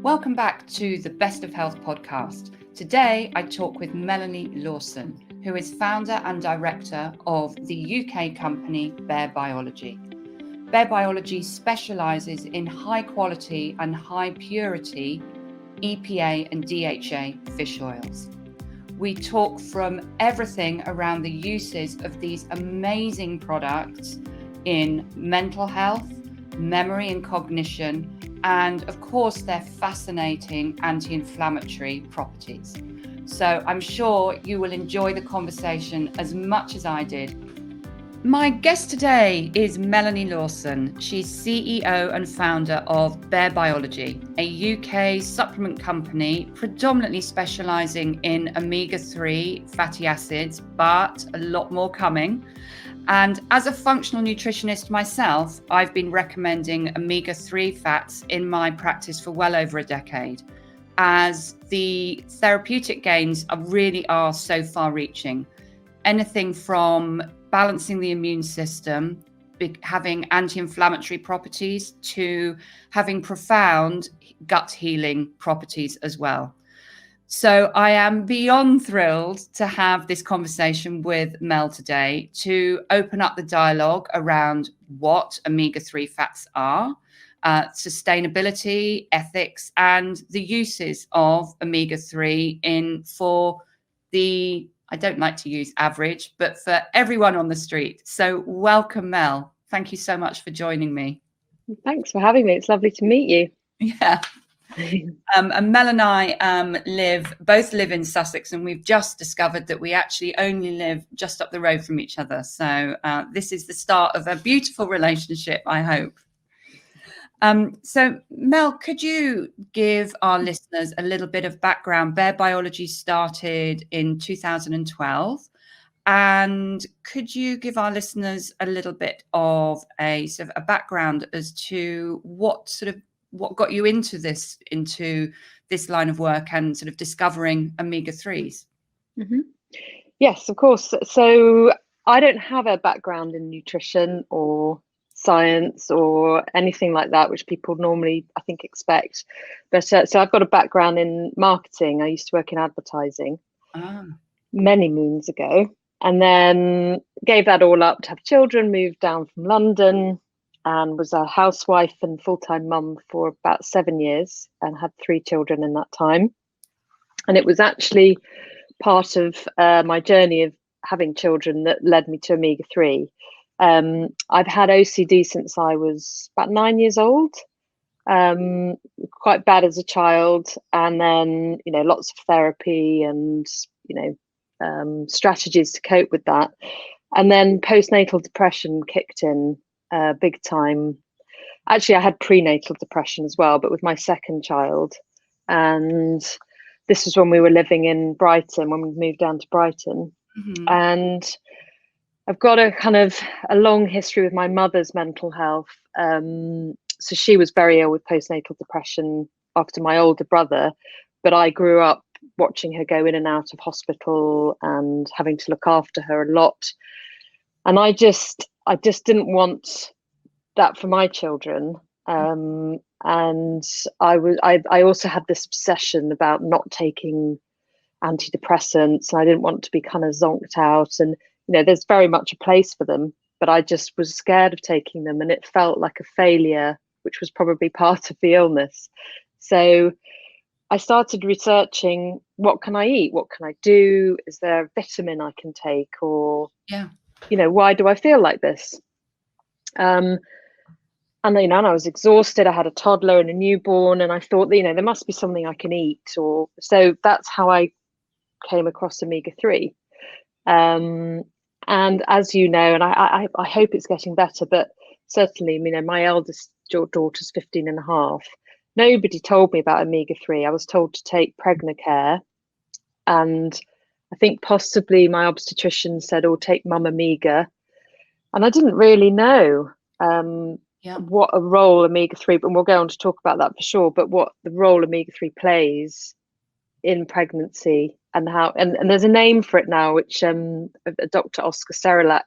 Welcome back to the Best of Health podcast. Today, I talk with Melanie Lawson, who is founder and director of the UK company Bare Biology. Bare Biology specialises in high quality and high purity EPA and DHA fish oils. We talk from everything around the uses of these amazing products in mental health, memory and cognition, and of course their fascinating anti-inflammatory properties. So I'm sure you will enjoy the conversation as much as I did. My guest today is Melanie Lawson. She's CEO and founder of Bare Biology, a UK supplement company predominantly specialising in omega-3 fatty acids, but a lot more coming. And as a functional nutritionist myself, I've been recommending omega-3 fats in my practice for well over a decade, as the therapeutic gains really are so far-reaching. Anything from balancing the immune system, having anti-inflammatory properties, to having profound gut healing properties as well. So I am beyond thrilled to have this conversation with Mel today to open up the dialogue around what omega-3 fats are, sustainability, ethics, and the uses of omega-3 for the, I don't like to use average, but for everyone on the street. So welcome, Mel. Thank you so much for joining me. Thanks for having me. It's lovely to meet you. Yeah. And Mel and I both live in Sussex, and we've just discovered that we actually only live just up the road from each other. So this is the start of a beautiful relationship, I hope. So Mel, could you give our listeners a little bit of background? Bare Biology started in 2012. And could you give our listeners a little bit of a sort of a background as to what got you into this line of work and sort of discovering omega-3s? Mm-hmm. Yes, of course. So I don't have a background in nutrition or science or anything like that, which people normally, I think, expect. But so I've got a background in marketing. I used to work in advertising many moons ago, and then gave that all up to have children, moved down from London, and was a housewife and full-time mum for about 7 years and had 3 children in that time. And it was actually part of my journey of having children that led me to omega-3. I've had OCD since I was about 9 years old, quite bad as a child, and then lots of therapy and strategies to cope with that. And then postnatal depression kicked in big time. Actually, I had prenatal depression as well, but with my second child. And this was when we were living in Brighton, when we moved down to Brighton. Mm-hmm. And I've got a long history with my mother's mental health. So she was very ill with postnatal depression after my older brother, but I grew up watching her go in and out of hospital and having to look after her a lot. And I just didn't want that for my children. And I also had this obsession about not taking antidepressants, and I didn't want to be kind of zonked out. And there's very much a place for them, but I just was scared of taking them, and it felt like a failure, which was probably part of the illness. So I started researching, what can I eat? What can I do? Is there a vitamin I can take? Or, why do I feel like this? And I was exhausted. I had a toddler and a newborn, and I thought, there must be something I can eat. So that's how I came across omega-3. And as you know, and I hope it's getting better, but certainly, my eldest daughter's 15 and a half. Nobody told me about omega-3. I was told to take Pregnacare, and I think possibly my obstetrician said, take Mum Omega. And I didn't really know what a role omega-3, but we'll go on to talk about that for sure, but what the role omega-3 plays in pregnancy, and how, and there's a name for it now, which Dr. Oscar Serelak,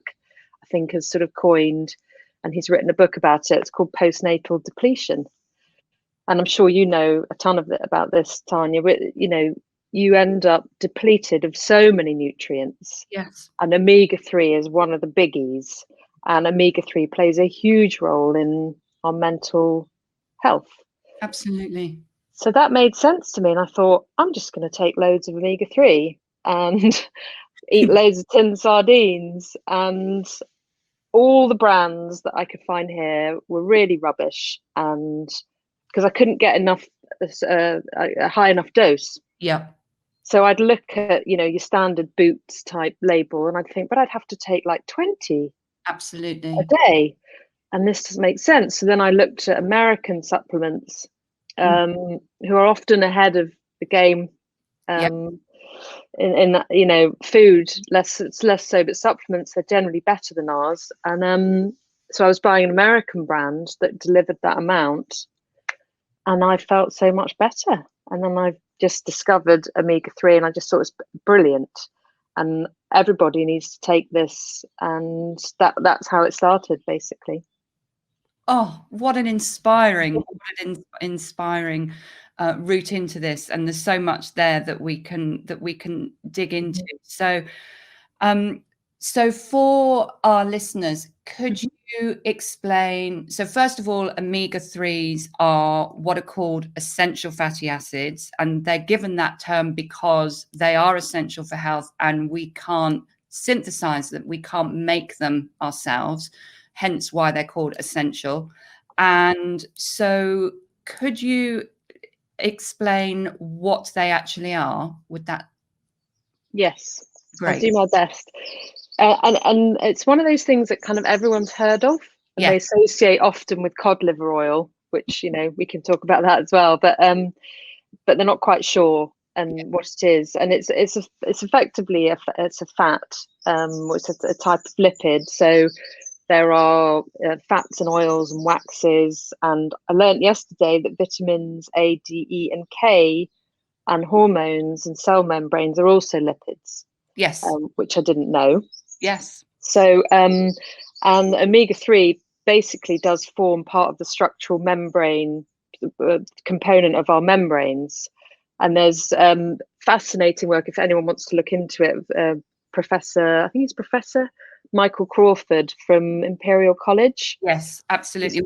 I think, has sort of coined, and he's written a book about it. It's called postnatal depletion. and I'm sure you know a ton of it about this, Tanya, you know, you end up depleted of so many nutrients. Yes. And omega-3 is one of the biggies. And omega-3 plays a huge role in our mental health. Absolutely. So that made sense to me. And I thought, I'm just going to take loads of omega-3 and eat loads of tin sardines. And all the brands that I could find here were really rubbish. And because I couldn't get enough, a high enough dose. Yeah. So I'd look at, you know, your standard Boots type label, and I'd think, but I'd have to take like 20 Absolutely. a day, and this doesn't make sense. So then I looked at American supplements, who are often ahead of the game, Yep. in you know, food it's less so, but supplements, they're generally better than ours. And so I was buying an American brand that delivered that amount, and I felt so much better. And then I just discovered omega-3, and I just thought it was brilliant, and everybody needs to take this. And that's how it started, basically. Oh, what an inspiring route into this, and there's so much there that we can dig into. So, so for our listeners, could you explain? So first of all, omega-3s are what are called essential fatty acids, and they're given that term because they are essential for health, and we can't synthesize them, we can't make them ourselves, hence why they're called essential. And so could you explain what they actually are? Would that? Yes, Great. I'll do my best. And it's one of those things that kind of everyone's heard of, and they associate often with cod liver oil, which, you know, we can talk about that as well, but they're not quite sure and what it is. And it's effectively it's a fat, which is a type of lipid. So there are fats and oils and waxes, and I learned yesterday that vitamins A, D, E, and K, and hormones and cell membranes are also lipids. Yes. Which I didn't know. Yes. So, and omega-3 basically does form part of the structural membrane component of our membranes. And there's fascinating work, if anyone wants to look into it. I think it's Professor Michael Crawford from Imperial College. Yes, absolutely.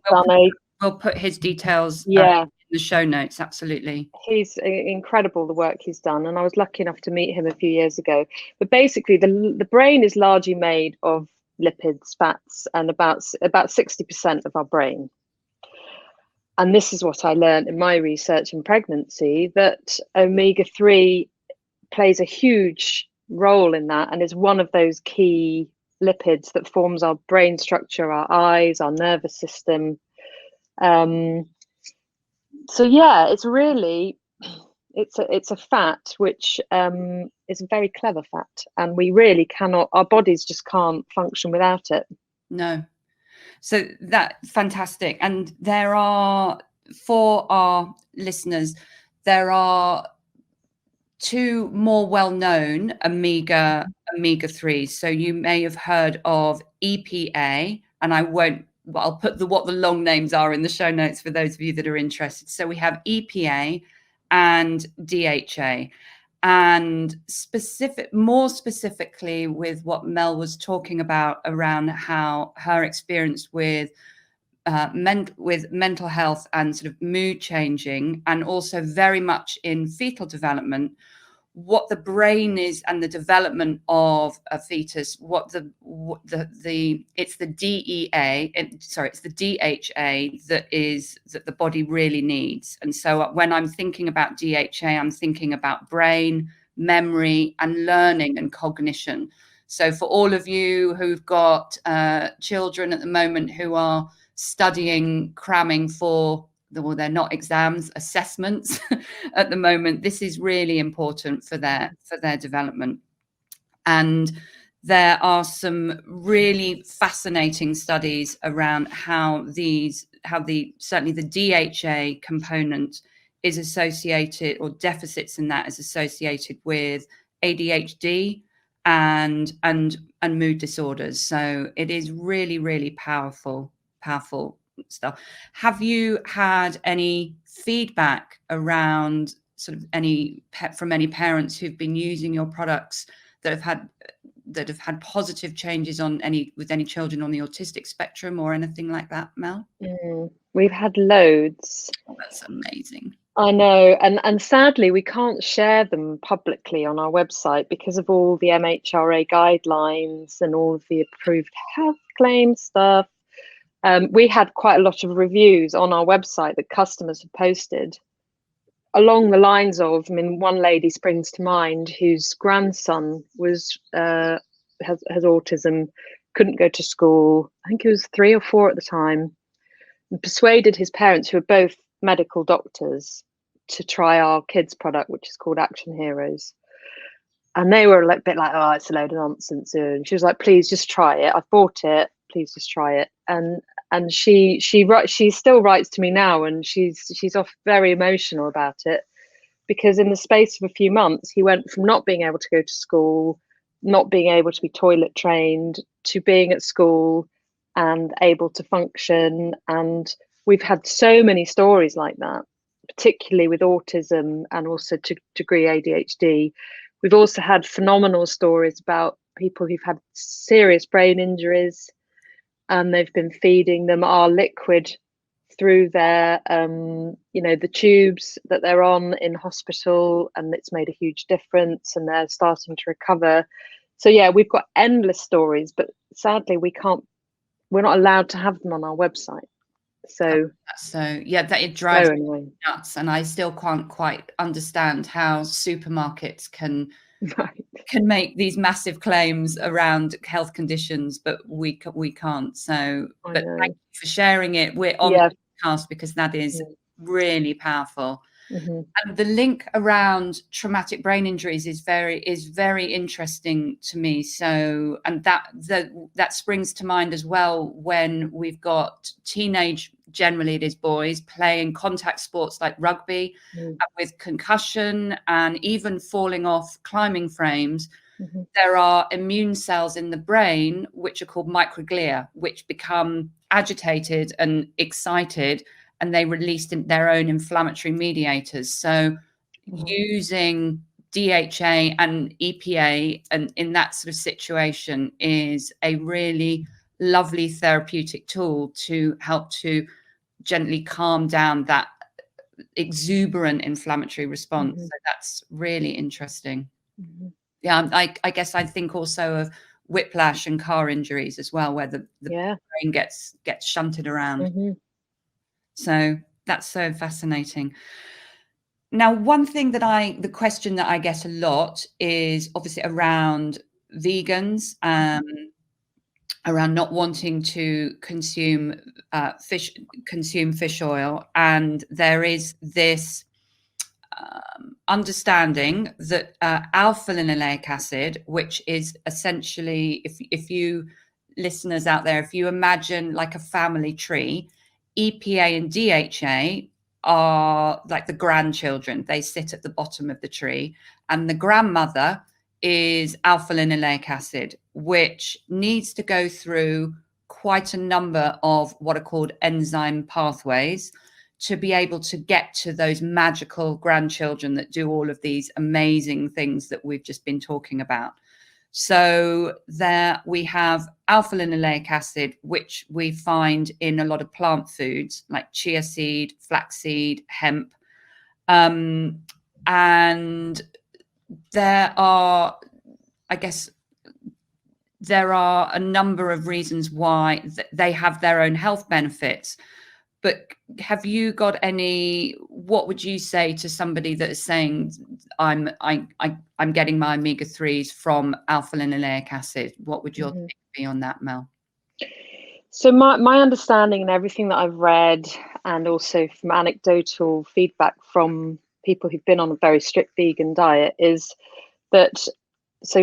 We'll put his details in the show notes. Absolutely. He's incredible, the work he's done. And I was lucky enough to meet him a few years ago. But basically, the brain is largely made of lipids, fats, and about 60% of our brain. And this is what I learned in my research in pregnancy, that omega-3 plays a huge role in that, and is one of those key lipids that forms our brain structure, our eyes, our nervous system. So yeah, it's really, it's a fat which is a very clever fat, and we really cannot, our bodies just can't function without it. No. So that's fantastic. And there are, for our listeners, there are two more well-known omega-3s. So you may have heard of EPA, and I'll put what the long names are in the show notes for those of you that are interested. So we have EPA and DHA. And more specifically with what Mel was talking about around how her experience with mental health and sort of mood changing, and also very much in fetal development, what the brain is and the development of a fetus, it's the DHA that the body really needs. And so when I'm thinking about DHA, I'm thinking about brain, memory, and learning and cognition. So for all of you who've got children at the moment who are studying, cramming for, well, they're not exams, assessments at the moment, this is really important for their development. And there are some really fascinating studies around how certainly the DHA component is associated, or deficits in that is associated with ADHD and mood disorders. So it is really, really powerful stuff. Have you had any feedback around sort of from any parents who've been using your products that have had positive changes with any children on the autistic spectrum or anything like that, Mel? We've had loads. Oh, that's amazing. I know, and sadly we can't share them publicly on our website because of all the MHRA guidelines and all of the approved health claim stuff. We had quite a lot of reviews on our website that customers have posted along the lines of, I mean, one lady springs to mind whose grandson has autism, couldn't go to school. I think he was 3 or 4 at the time, and persuaded his parents, who are both medical doctors, to try our kids product, which is called Action Heroes. And they were a bit like, oh, it's a load of nonsense. And she was like, please just try it. I've bought it. Please just try it. And she still writes to me now, and she's off very emotional about it, because in the space of a few months he went from not being able to go to school, not being able to be toilet trained, to being at school and able to function. And we've had so many stories like that, particularly with autism and also to degree ADHD. We've also had phenomenal stories about people who've had serious brain injuries, and they've been feeding them our liquid through their, the tubes that they're on in hospital, and it's made a huge difference, and they're starting to recover. So yeah, we've got endless stories, but sadly we're not allowed to have them on our website. So that it drives me nuts, and I still can't quite understand how supermarkets can make these massive claims around health conditions, but we can't. So, but thank you for sharing it. We're on the podcast because that is really powerful. And the link around traumatic brain injuries is very interesting to me. So, and that springs to mind as well when we've got generally it is boys, playing contact sports like rugby with concussion and even falling off climbing frames. There are immune cells in the brain which are called microglia, which become agitated and excited, and they released their own inflammatory mediators. So using DHA and EPA and in that sort of situation is a really lovely therapeutic tool to help to gently calm down that exuberant inflammatory response. So that's really interesting. Yeah, I guess I think also of whiplash and car injuries as well, where the brain gets shunted around. So that's so fascinating. Now, one thing the question that I get a lot is obviously around vegans, around not wanting to consume fish oil, and there is this understanding that alpha-linoleic acid, which is essentially, if you listeners out there, if you imagine like a family tree, EPA and DHA are like the grandchildren. They sit at the bottom of the tree, and the grandmother is alpha-linoleic acid, which needs to go through quite a number of what are called enzyme pathways to be able to get to those magical grandchildren that do all of these amazing things that we've just been talking about. So there we have alpha-linoleic acid, which we find in a lot of plant foods like chia seed, flaxseed, hemp. And there are a number of reasons why they have their own health benefits. But have you got what would you say to somebody that is saying, I'm getting my omega-3s from alpha-linoleic acid? What would your take be on that, Mel? So my understanding and everything that I've read, and also from anecdotal feedback from people who've been on a very strict vegan diet, is that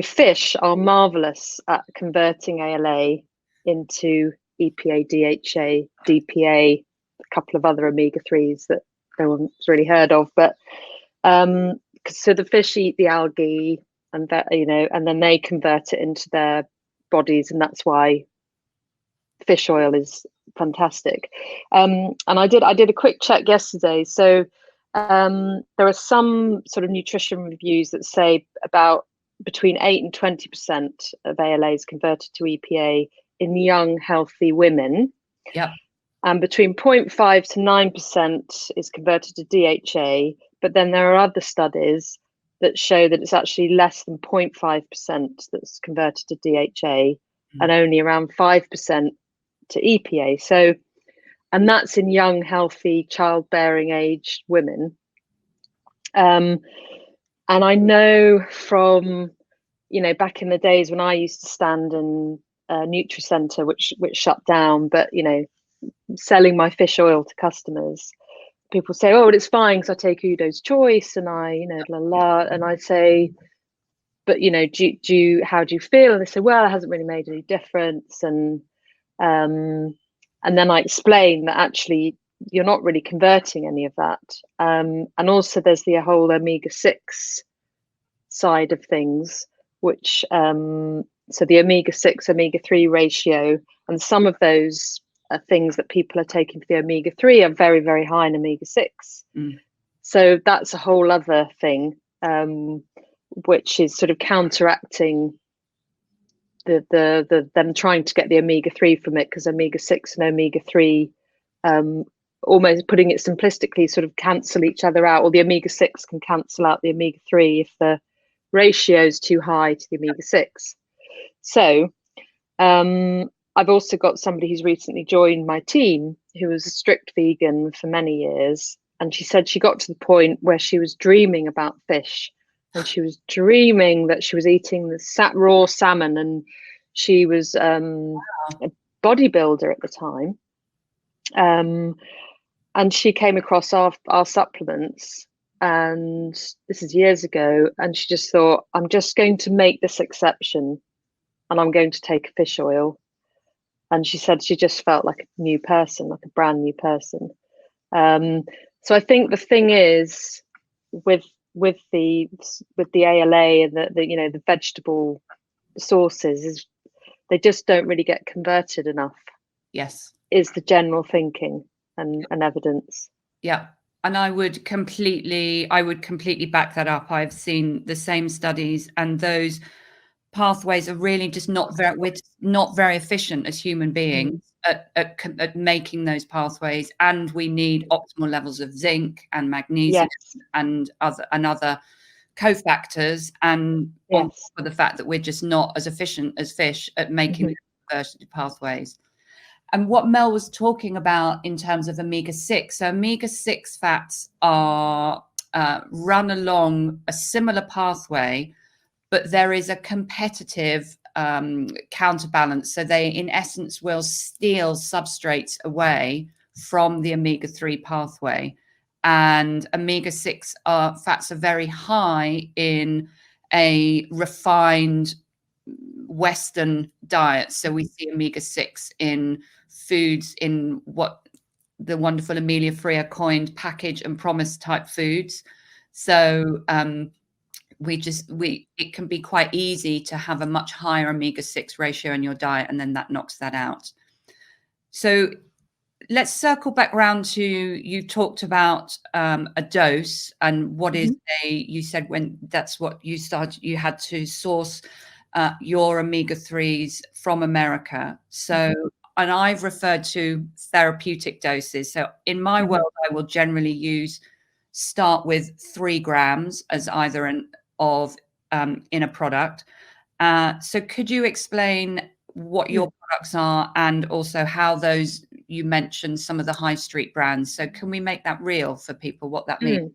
fish are marvelous at converting ALA into EPA, DHA, DPA, a couple of other omega-3s that no one's really heard of. But so the fish eat the algae, and that, and then they convert it into their bodies, and that's why fish oil is fantastic. And I did a quick check yesterday. So there are some sort of nutrition reviews that say about between 8 and 20% of ALA is converted to EPA in young, healthy women. Yep. And between 0.5 to 9% is converted to DHA. But then there are other studies that show that it's actually less than 0.5% that's converted to DHA and only around 5% to EPA. So, and that's in young, healthy, childbearing aged women. And I know from, back in the days when I used to stand in Nutricentre, which shut down, but, selling my fish oil to customers, people say, oh, well, it's fine because I take Udo's Choice and I, la la. And I say, but, how do you feel? And they say, well, it hasn't really made any difference. And then I explain that actually you're not really converting any of that. And also there's the whole omega-6 side of things, which, so the omega-6, omega-3 ratio, and some of those things that people are taking for the omega-3 are very, very high in omega-6. So that's a whole other thing, which is sort of counteracting them trying to get the omega-3 from it, because omega-6 and omega-3, almost putting it simplistically, sort of cancel each other out, or the omega-6 can cancel out the omega-3 if the ratio is too high to the omega-6. So I've also got somebody who's recently joined my team who was a strict vegan for many years, and she said she got to the point where she was dreaming about fish, and she was dreaming that she was eating the raw salmon, and she was a bodybuilder at the time, and she came across our supplements, and this is years ago, and she just thought, I'm just going to make this exception and I'm going to take a fish oil. And she said she just felt like a new person, like a brand new person. So I think the thing is with the ALA and the vegetable sources is they just don't really get converted enough. Yes, is the general thinking and evidence. Yeah. And I would completely back that up. I've seen the same studies, and those pathways are really just we're not very efficient as human beings at making those pathways, and we need optimal levels of zinc and magnesium and other cofactors, and on top of the fact that we're just not as efficient as fish at making converted pathways. And what Mel was talking about in terms of omega-6, so omega-6 fats are run along a similar pathway, but there is a competitive counterbalance. So they, in essence, will steal substrates away from the omega-3 pathway. And omega-6 fats are very high in a refined Western diet. So we see omega-6 in foods in what the wonderful Amelia Freer coined package and promise type foods. So it can be quite easy to have a much higher omega-6 ratio in your diet, and then that knocks that out. So let's circle back around to, you talked about a dose, and what is you said when that's what you started, you had to source your omega-3s from America. So, and I've referred to therapeutic doses. So in my world, I will generally start with 3 grams as either in a product. So could you explain what your products are, and also how those, you mentioned some of the high street brands. So can we make that real for people, what that means?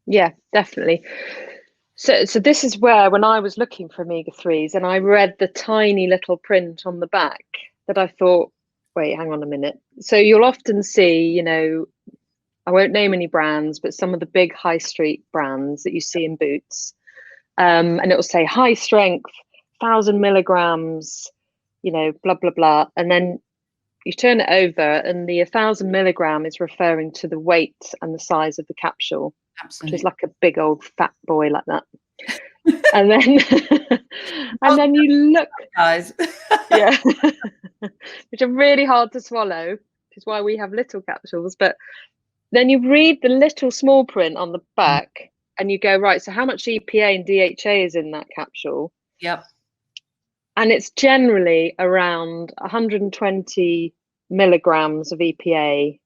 Yeah, definitely. So this is where, when I was looking for omega-3s and I read the tiny little print on the back, that I thought, wait, hang on a minute. So you'll often see, I won't name any brands, but some of the big high street brands that you see in Boots, and it will say high strength, 1,000 milligrams, blah, blah, blah. And then you turn it over and the 1,000 milligram is referring to the weight and the size of the capsule. Absolutely. Which is like a big old fat boy like that. And then and then you look, guys. yeah, which are really hard to swallow, which is why we have little capsules. But then you read the little small print on the back and you go, right, so how much EPA and DHA is in that capsule? Yep. And it's generally around 120 milligrams of EPA,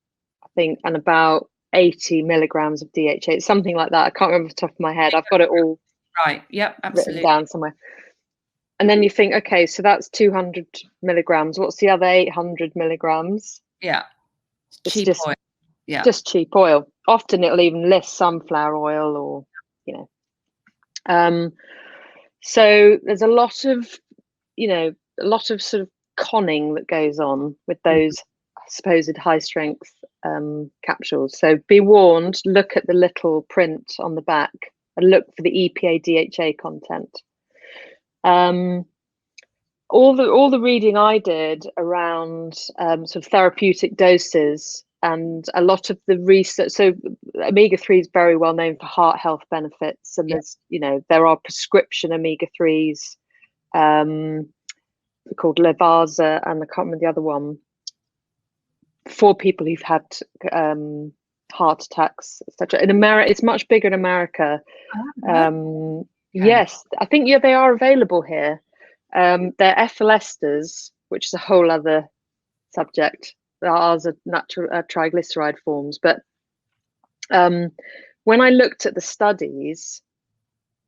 I think, and about 80 milligrams of DHA. It's something like that. I can't remember off the top of my head. I've got it all Right. Yep. written Absolutely. down somewhere. And then you think, okay, so that's 200 milligrams. What's the other 800 milligrams? Yeah. It's Cheap just, oil. Yeah. just cheap oil. Often it'll even list sunflower oil or, you know. So there's a lot of, you know, a lot of sort of conning that goes on with those supposed high strength capsules. So be warned, look at the little print on the back and look for the EPA DHA content. All the reading I did around sort of therapeutic doses and a lot of the research. So omega-3 is very well known for heart health benefits, and there's, you know, there are prescription omega-3s called Levasa, and I can't remember the other one, for people who've had heart attacks, etc. In America, it's much bigger in America. Yes, I think they are available here. They're ethyl esters, which is a whole other subject. Ours are natural triglyceride forms, but when I looked at the studies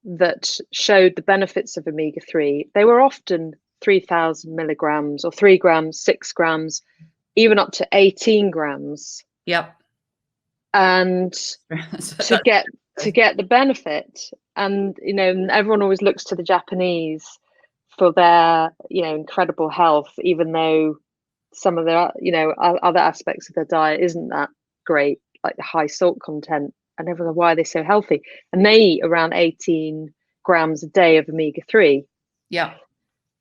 that showed the benefits of omega-3, they were often 3,000 milligrams or 3 grams, 6 grams, even up to 18 grams. Yep. And to get the benefit, and you know, everyone always looks to the Japanese for their, you know, incredible health, even though some of their, you know, other aspects of their diet isn't that great, like the high salt content, and everyone, why are they so healthy? And they eat around 18 grams a day of omega-3. Yeah.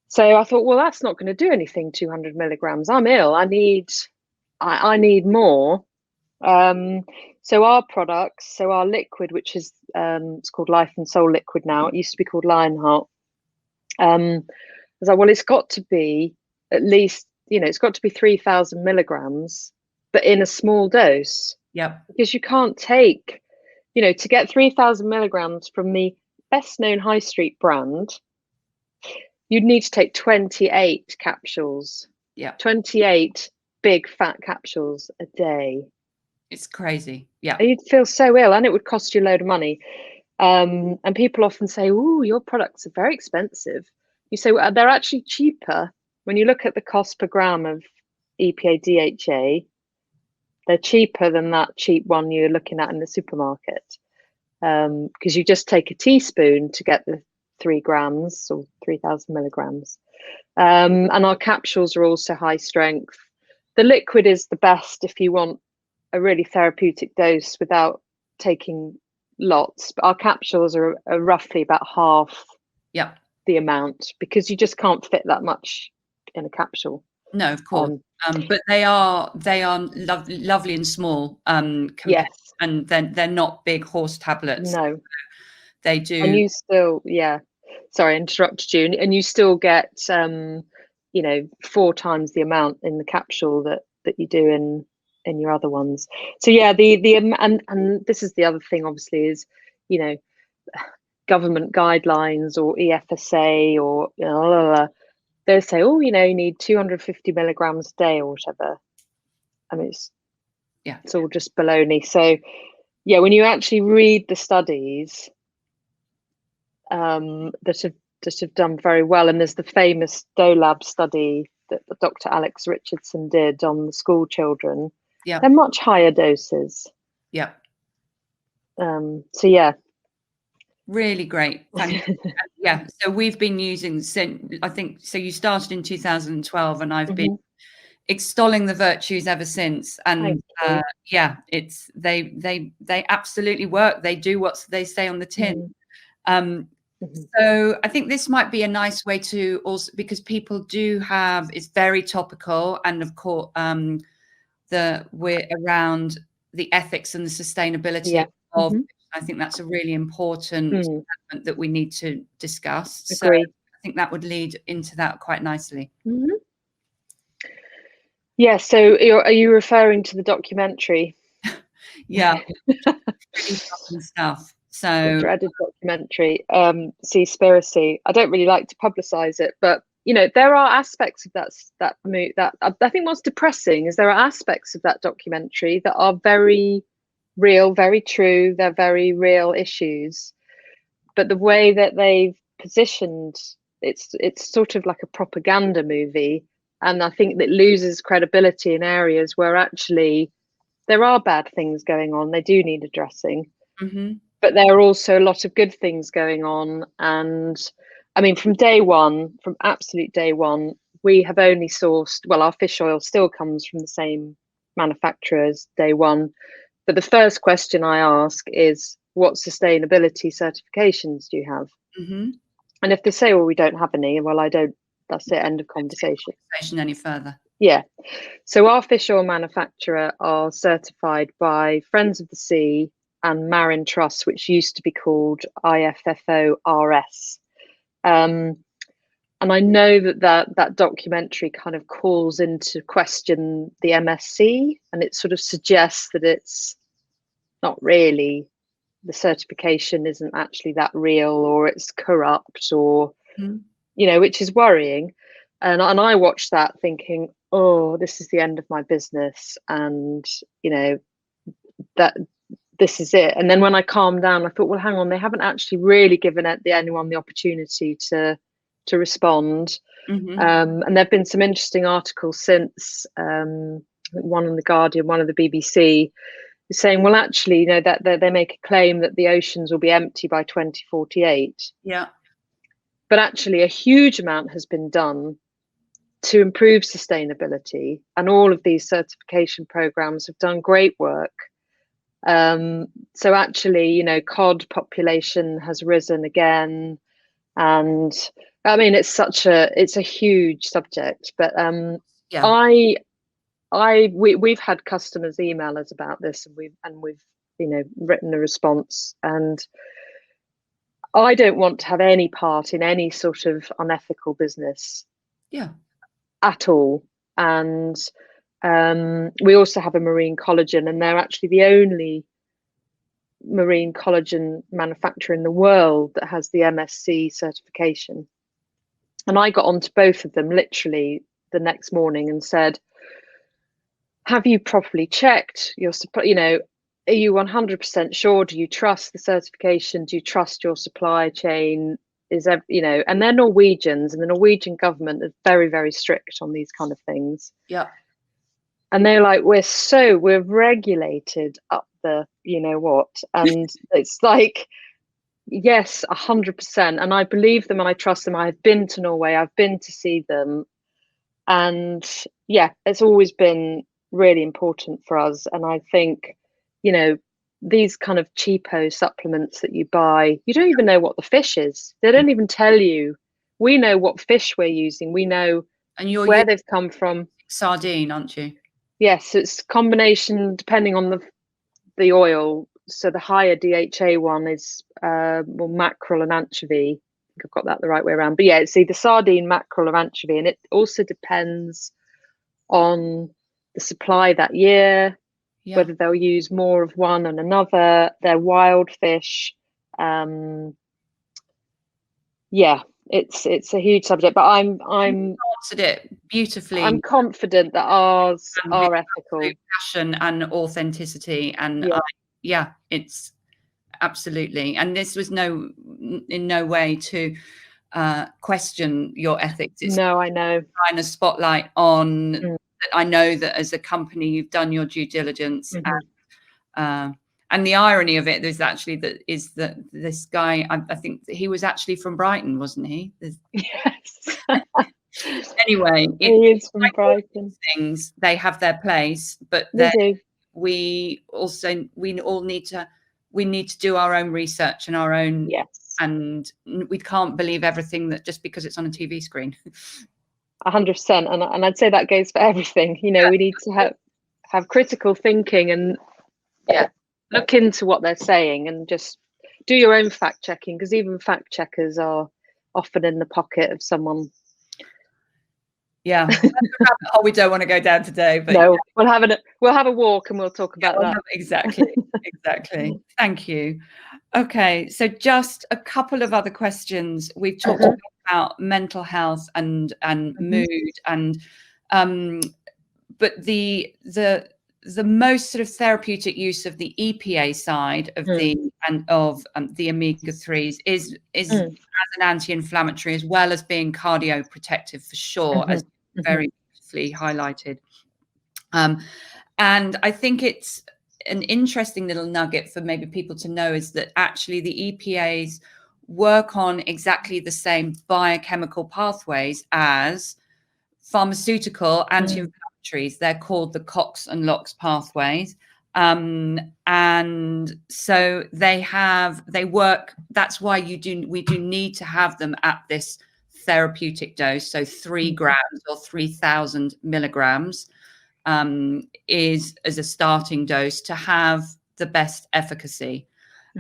So I thought, well, that's not going to do anything. 200 milligrams. I'm ill. I need more. So our products, so our liquid, which is it's called Life and Soul Liquid now. It used to be called Lionheart. I was like, well, it's got to be at least, you know, it's got to be 3,000 milligrams, but in a small dose. Yep. Because you can't take, you know, to get 3,000 milligrams from the best known high street brand, you'd need to take 28 capsules. Yeah. 28 big fat capsules a day. It's crazy. Yeah. You'd feel so ill, and it would cost you a load of money. And people often say, "Oh, your products are very expensive." You say, well, they're actually cheaper. When you look at the cost per gram of EPA DHA, they're cheaper than that cheap one you're looking at in the supermarket. Because you just take a teaspoon to get the 3 grams or 3,000 milligrams. And our capsules are also high strength. The liquid is the best if you want a really therapeutic dose without taking lots, but our capsules are roughly about half the amount, because you just can't fit that much in a capsule. No, of course. But they are lovely and small. Yes, and they're not big horse tablets. No, they do. And you still, sorry, I interrupted you. And you still get, you know, 4 times the amount in the capsule that you do in your other ones. So yeah, and this is the other thing, obviously, is, you know, government guidelines or EFSA or, you know, they'll say, oh, you know, you need 250 milligrams a day or whatever. I mean, it's all just baloney. So yeah, when you actually read the studies that have done very well, and there's the famous DOLAB study that Dr. Alex Richardson did on the school children. Yeah, they're much higher doses. Yeah. So yeah. Really great. Yeah. So we've been using, I think, so you started in 2012, and I've been extolling the virtues ever since. And yeah, it's they absolutely work. They do what they say on the tin. So I think this might be a nice way to also, because people do have, it's very topical, and of course we're around the ethics and the sustainability of I think that's a really important element that we need to discuss. Agree. So I think that would lead into that quite nicely. Yeah, so are you referring to the documentary? Yeah, really fun stuff. So The dreaded documentary, Seaspiracy. I don't really like to publicize it, but you know, there are aspects of that I think what's depressing is there are aspects of that documentary that are very real, very true. They're very real issues, but the way that they've positioned it's sort of like a propaganda movie, and I think that loses credibility in areas where actually there are bad things going on. They do need addressing. But there are also a lot of good things going on. And I mean, from absolute day one, we have only sourced, well, our fish oil still comes from the same manufacturer as day one. But the first question I ask is, what sustainability certifications do you have? And if they say, well, we don't have any, well, I don't, that's it, end of conversation. Any further. Yeah. So our fish oil manufacturer are certified by Friends of the Sea and Marin Trust, which used to be called IFFO-RS. And I know that documentary kind of calls into question the MSC, and it sort of suggests that it's not really, the certification isn't actually that real, or it's corrupt, or, you know, which is worrying. And I watched that thinking, oh, this is the end of my business. And, you know, that this is it. And then when I calmed down, I thought, well, hang on, they haven't actually really given anyone the opportunity to respond. And there have been some interesting articles since, one in the Guardian, one of the BBC, saying, well, actually, you know, that they make a claim that the oceans will be empty by 2048. Yeah. But actually, a huge amount has been done to improve sustainability, and all of these certification programs have done great work. So actually, you know, cod population has risen again, and I mean, it's a huge subject. But we've had customers email us about this, and we've you know, written a response, and I don't want to have any part in any sort of unethical business. Yeah. At all. And we also have a marine collagen, and they're actually the only marine collagen manufacturer in the world that has the MSC certification. And I got onto both of them literally the next morning and said, have you properly checked your supply? You know, are you 100% sure? Do you trust the certification? Do you trust your supply chain? You know, and they're Norwegians, and the Norwegian government is very, very strict on these kind of things. Yeah. And they're like, we're regulated up the, you know what? And it's like, yes, 100%. And I believe them and I trust them. I've been to Norway, I've been to see them. And yeah, it's always been really important for us. And I think, you know, these kind of cheapo supplements that you buy, you don't even know what the fish is. They don't even tell you. We know what fish we're using. We know where they've come from. Sardine, aren't you? Yes, it's combination depending on the oil. So the higher DHA one is more mackerel and anchovy. I think I've got that the right way around. But yeah, it's either sardine, mackerel, or anchovy, and it also depends on the supply that year. Yeah. Whether they'll use more of one and another. They're wild fish. Yeah, it's a huge subject, but I'm answered it beautifully. I'm confident that ours are ethical. Passion and authenticity, and yeah, it's absolutely. And this was in no way to question your ethics. It's no, I know. Shine a spotlight on. I know that as a company, you've done your due diligence, and the irony of it is actually that this guy, I think he was actually from Brighton, wasn't he? Yes. Anyway, he is from Brighton. Things they have their place, but we all need to do our own research and our own. Yes. And we can't believe everything that just because it's on a TV screen. 100%, and I'd say that goes for everything. You know, we need to have critical thinking, and look into what they're saying and just do your own fact checking, because even fact checkers are often in the pocket of someone. Yeah, that's a rabbit hole we don't want to go down today. But no, yeah. we'll have a walk and we'll talk about that. Exactly. Thank you. Okay, so just a couple of other questions. We've talked about mental health and mood, and but the most sort of therapeutic use of the EPA side of the omega-3s is as an anti-inflammatory, as well as being cardioprotective for sure, as very beautifully highlighted. And I think it's an interesting little nugget for maybe people to know is that actually the EPAs work on exactly the same biochemical pathways as pharmaceutical anti-inflammatories. They're called the COX and LOX pathways. And so they work. That's why we do need to have them at this therapeutic dose. So 3 grams or 3,000 milligrams is as a starting dose to have the best efficacy.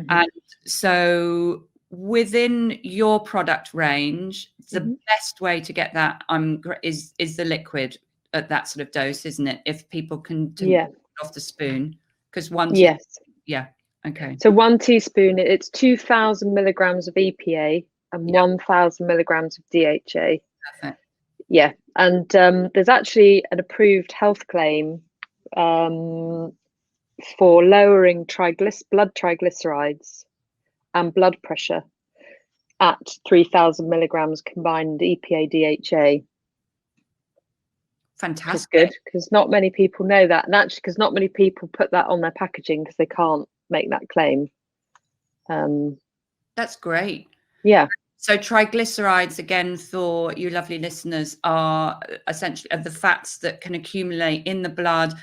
And so within your product range, the best way to get that is the liquid at that sort of dose, isn't it? If people can off the spoon, because okay. So 1 teaspoon, it's 2,000 milligrams of EPA and 1,000 milligrams of DHA. Perfect. Yeah, and there's actually an approved health claim for lowering blood triglycerides and blood pressure at 3,000 milligrams combined EPA DHA. Fantastic. Which is good, because not many people know that, and actually because not many people put that on their packaging because they can't make that claim. That's great. Yeah. So triglycerides, again, for you lovely listeners, are essentially the fats that can accumulate in the blood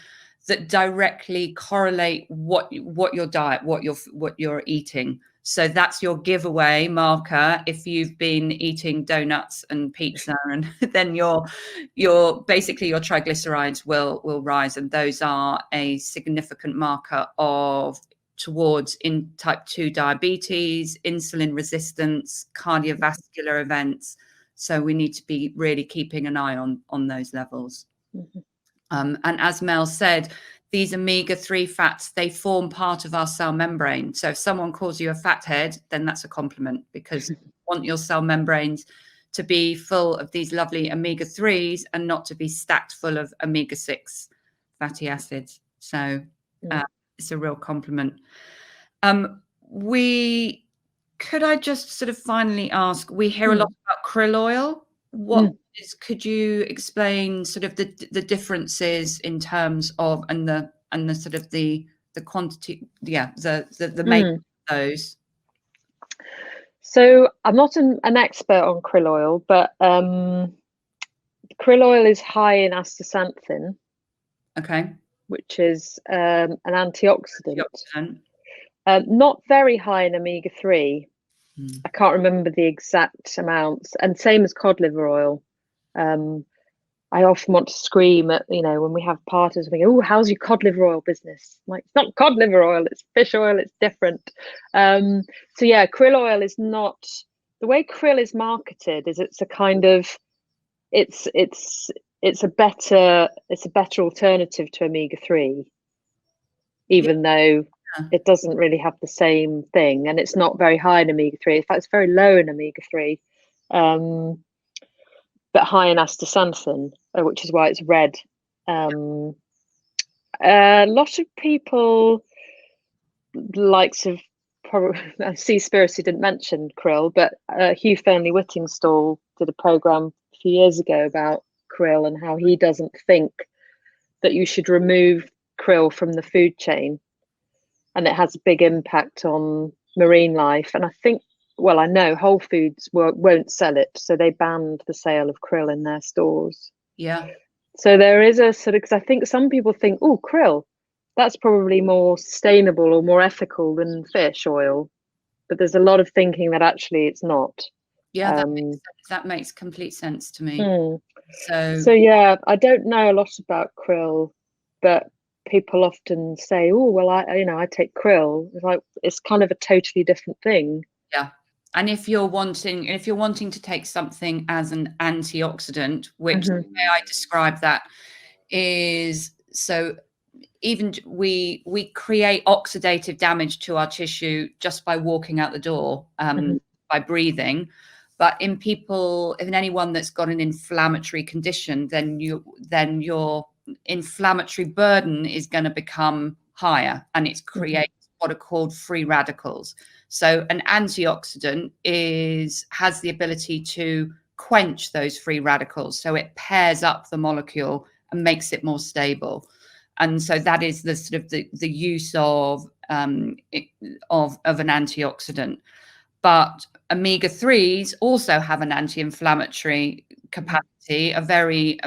that directly correlate what your diet, what you're eating. So that's your giveaway marker. If you've been eating donuts and pizza, and then your basically your triglycerides will rise, and those are a significant marker towards in type 2 diabetes, insulin resistance, cardiovascular events. So we need to be really keeping an eye on those levels. And as Mel said, these omega-3 fats, they form part of our cell membrane. So if someone calls you a fathead, then that's a compliment, because you want your cell membranes to be full of these lovely omega-3s and not to be stacked full of omega-6 fatty acids. So it's a real compliment. Could I just sort of finally ask, we hear a lot about krill oil. Could you explain sort of the differences in terms of and the sort of the quantity, the make of those? So I'm not an expert on krill oil, but krill oil is high in astaxanthin. Okay. Which is an antioxidant. Not very high in omega-3. I can't remember the exact amounts, and same as cod liver oil. I often want to scream at, when we have parties, we go, "Oh, how's your cod liver oil business?" I'm like, it's not cod liver oil, it's fish oil, it's different. So yeah, krill oil is not the way krill is marketed. Is it's a kind of it's a better alternative to omega-3, even though it doesn't really have the same thing, and it's not very high in omega-3. In fact, it's very low in omega-3, but high in astaxanthin, which is why it's red. A lot of people, likes of probably Seaspiracy didn't mention krill, but Hugh Fearnley-Whittingstall did a program a few years ago about krill and how he doesn't think that you should remove krill from the food chain, and it has a big impact on marine life. And I know Whole Foods won't sell it, so they banned the sale of krill in their stores. Yeah. So there is a sort of, because I think some people think, oh, krill, that's probably more sustainable or more ethical than fish oil, but there's a lot of thinking that actually it's not. Yeah, that makes complete sense to me. So yeah, I don't know a lot about krill, but people often say, oh, well, I take krill. It's like, it's kind of a totally different thing. Yeah. And if you're wanting to take something as an antioxidant, which the way I describe that is, so even we create oxidative damage to our tissue just by walking out the door, by breathing. But in anyone that's got an inflammatory condition, then your inflammatory burden is going to become higher, and it's creates what are called free radicals. So an antioxidant has the ability to quench those free radicals. So it pairs up the molecule and makes it more stable. And so that is the sort of the use of an antioxidant. But omega-3s also have an anti-inflammatory capacity, a very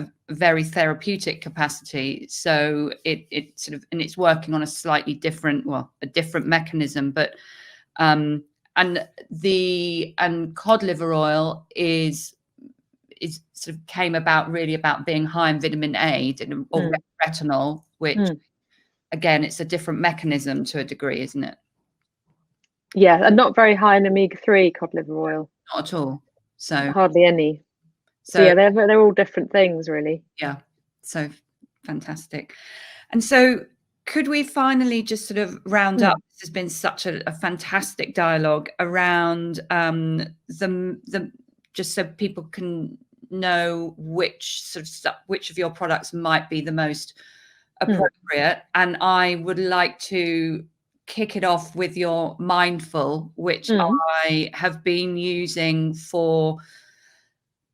therapeutic capacity. So it sort of, and it's working on a slightly different, a different mechanism. But and cod liver oil is sort of came about really about being high in vitamin A or retinol, which again, it's a different mechanism to a degree, isn't it? Yeah, and not very high in omega-3 cod liver oil. Not at all. So hardly any. So yeah, they're all different things, really. Yeah. So fantastic. And so could we finally just sort of round up? This has been such a fantastic dialogue around the just so people can know which of your products might be the most appropriate. And I would like to kick it off with your Mindful, which I have been using for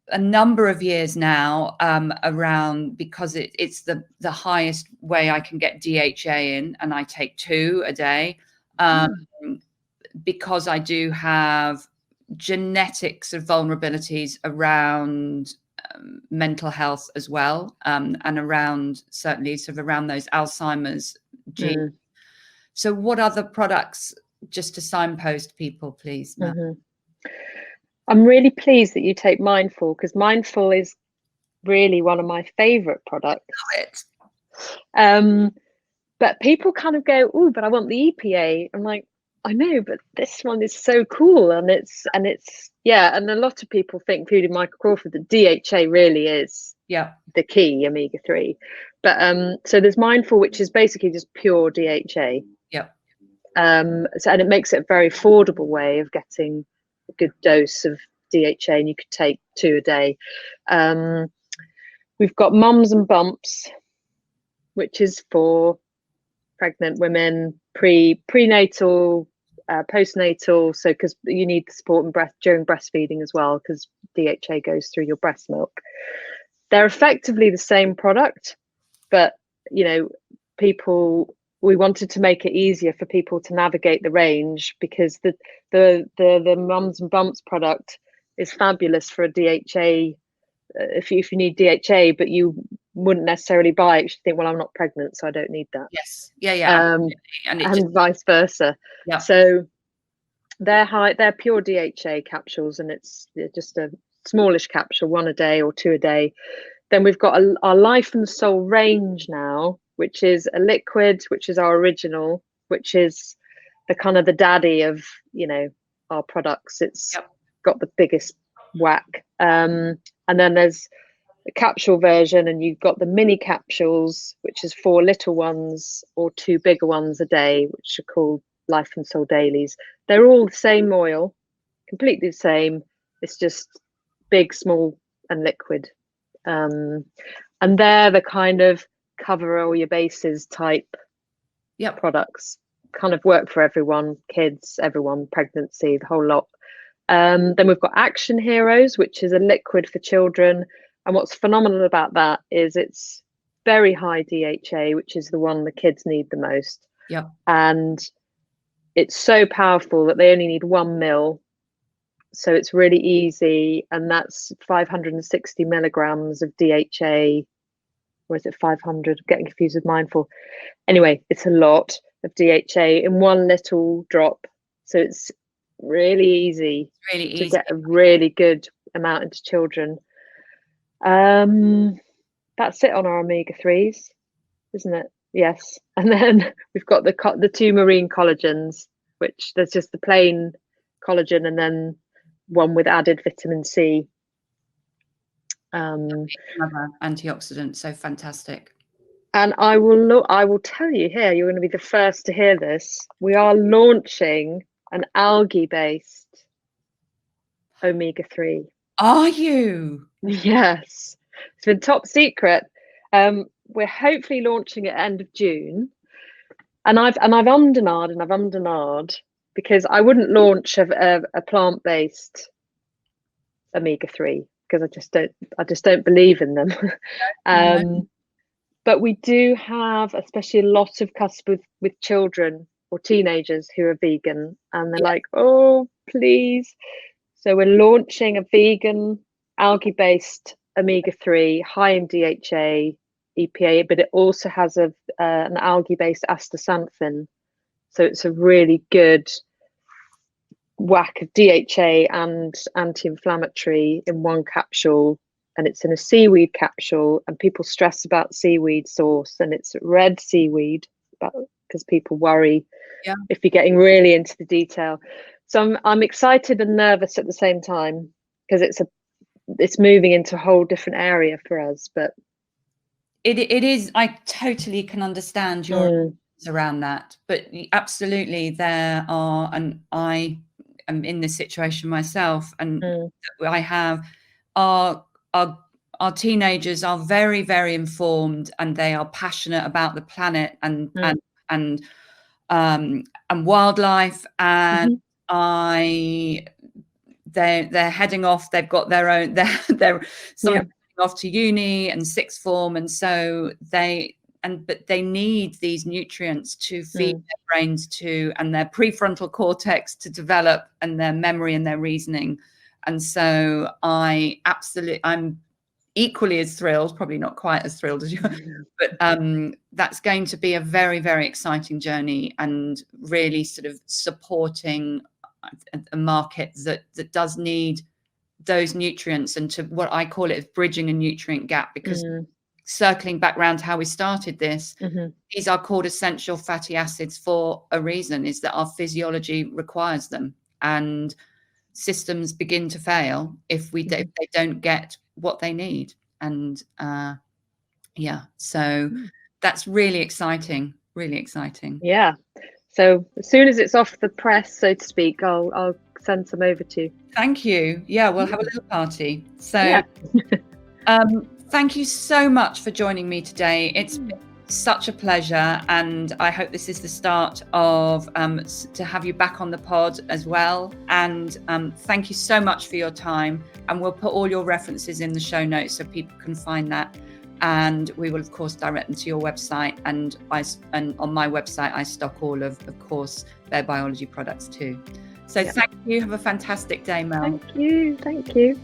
a number of years now, around, because it's the highest way I can get DHA in, and I take 2 a day, because I do have genetic sort of vulnerabilities around mental health as well, and around certainly sort of around those Alzheimer's genes. So what other products, just to signpost people, please, Mel? I'm really pleased that you take Mindful, because Mindful is really one of my favorite products. Love it. But people kind of go, oh, but I want the EPA. I'm like, I know, but this one is so cool, and it's yeah, and a lot of people think, including Michael Crawford, that DHA really is the key omega-3. But so there's Mindful, which is basically just pure DHA. And it makes it a very affordable way of getting a good dose of DHA, and you could take 2 a day. We've got Mums and Bumps, which is for pregnant women, prenatal, postnatal. So because you need the support during breastfeeding as well, because DHA goes through your breast milk. They're effectively the same product, but we wanted to make it easier for people to navigate the range, because the Mums and Bumps product is fabulous for a DHA, if you need DHA, but you wouldn't necessarily buy it. You think, well, I'm not pregnant, so I don't need that. Yes. Yeah. And vice versa. Yeah. So they're pure DHA capsules, and it's just a smallish capsule, 1 a day or 2 a day. Then we've got our Life and Soul range now, which is a liquid, which is our original, which is the kind of the daddy of our products. It's got the biggest whack. And then there's the capsule version, and you've got the mini capsules, which is 4 little ones or 2 bigger ones a day, which are called Life and Soul Dailies. They're all the same oil, completely the same. It's just big, small, and liquid. And they're the kind of cover all your bases type products. Kind of work for everyone, kids, everyone, pregnancy, the whole lot. Then we've got Action Heroes, which is a liquid for children. And what's phenomenal about that is it's very high DHA, which is the one the kids need the most. And it's so powerful that they only need 1 ml. So it's really easy. And that's 560 milligrams of DHA. Or is it 500? Getting confused with Mindful. Anyway, it's a lot of DHA in 1 little drop. So it's really easy to get a really good amount into children. That's it on our omega-3s, isn't it? Yes, and then we've got the 2 marine collagens, which there's just the plain collagen and then one with added vitamin C. Another antioxidant, so fantastic. And I will tell you here, you're going to be the first to hear this. We are launching an algae-based omega-3. Are you? Yes, it's been top secret. We're hopefully launching at end of June, and I've ummed and ahed because I wouldn't launch a plant-based omega-3 because I just don't believe in them. But we do have, especially a lot of customers with children or teenagers who are vegan, and they're like, oh, please. So we're launching a vegan algae-based omega-3, high in DHA, EPA, but it also has an algae-based astaxanthin. So it's a really good whack of DHA and anti-inflammatory in one capsule. And it's in a seaweed capsule, and people stress about seaweed source, and it's red seaweed because people worry if you're getting really into the detail. So I'm excited and nervous at the same time because it's moving into a whole different area for us. But it is. I totally can understand your around that, but absolutely there are, and I am in this situation myself, and I have our teenagers are very, very informed, and they are passionate about the planet and wildlife, and they're heading off. They've got their own. They're off to uni and sixth form, and so but they need these nutrients to feed their brains and their prefrontal cortex to develop, and their memory and their reasoning. And so I'm equally as thrilled, probably not quite as thrilled as you, but that's going to be a very, very exciting journey, and really sort of supporting a market that does need those nutrients, and to what I call it is bridging a nutrient gap, because circling back around to how we started this, these are called essential fatty acids for a reason, is that our physiology requires them, and systems begin to fail if they don't get what they need. And so that's really exciting. Yeah, so as soon as it's off the press, so to speak, I'll send some over to you. Thank you. Yeah, we'll have a little party. So thank you so much for joining me today. It's been such a pleasure, and I hope this is the start of to have you back on the pod as well. And thank you so much for your time, and we'll put all your references in the show notes so people can find that, and we will of course direct them to your website, and on my website I stock all of course Bare Biology products too. So thank you. Have a fantastic day, Mel. Thank you.